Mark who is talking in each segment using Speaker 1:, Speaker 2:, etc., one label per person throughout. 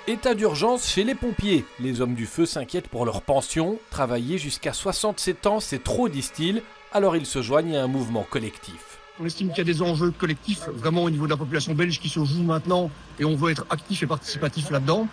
Speaker 1: État d'urgence chez les pompiers. Les hommes du feu s'inquiètent pour leur pension. Travailler jusqu'à 67 ans, c'est trop, disent-ils. Alors ils se joignent à un mouvement collectif.
Speaker 2: On estime qu'il y a des enjeux collectifs vraiment au niveau de la population belge qui se jouent maintenant et on veut être actif et participatif là-dedans.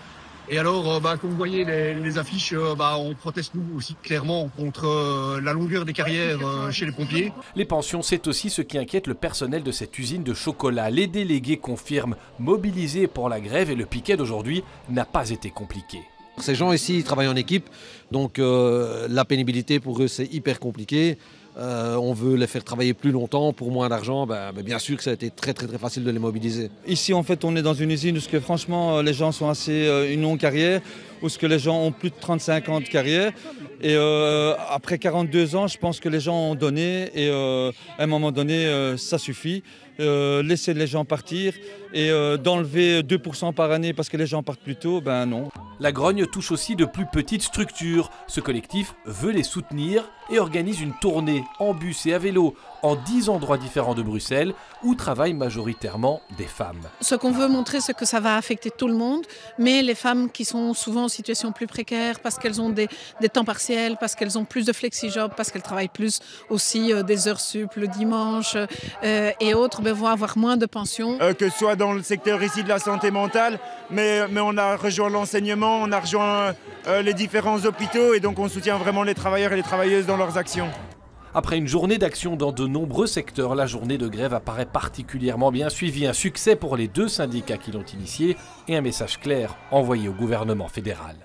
Speaker 2: Et alors, comme vous voyez les affiches, on proteste nous aussi clairement contre la longueur des carrières chez les pompiers.
Speaker 1: Les pensions, c'est aussi ce qui inquiète le personnel de cette usine de chocolat. Les délégués confirment, mobilisés pour la grève, et le piquet d'aujourd'hui n'a pas été compliqué.
Speaker 3: Ces gens ici ils travaillent en équipe, donc la pénibilité pour eux c'est hyper compliqué. On veut les faire travailler plus longtemps pour moins d'argent, bien sûr que ça a été très facile de les mobiliser.
Speaker 4: Ici en fait on est dans une usine où franchement les gens sont assez une longue carrière, où les gens ont plus de 35 ans de carrière. Et après 42 ans, je pense que les gens ont donné et à un moment donné ça suffit. Laisser les gens partir et d'enlever 2% par année parce que les gens partent plus tôt, non.
Speaker 1: La grogne touche aussi de plus petites structures. Ce collectif veut les soutenir et organise une tournée en bus et à vélo en 10 endroits différents de Bruxelles où travaillent majoritairement des femmes.
Speaker 5: Ce qu'on veut montrer, c'est que ça va affecter tout le monde, mais les femmes qui sont souvent en situation plus précaire parce qu'elles ont des temps partiels, parce qu'elles ont plus de flexi-job, parce qu'elles travaillent plus aussi des heures sup le dimanche et autres, vont avoir moins de pension.
Speaker 6: Que ce soit dans le secteur ici de la santé mentale, mais on a rejoint l'enseignement, on a rejoint les différents hôpitaux et donc on soutient vraiment les travailleurs et les travailleuses dans leurs actions.
Speaker 1: Après une journée d'action dans de nombreux secteurs, la journée de grève apparaît particulièrement bien suivie. Un succès pour les deux syndicats qui l'ont initiée et un message clair envoyé au gouvernement fédéral.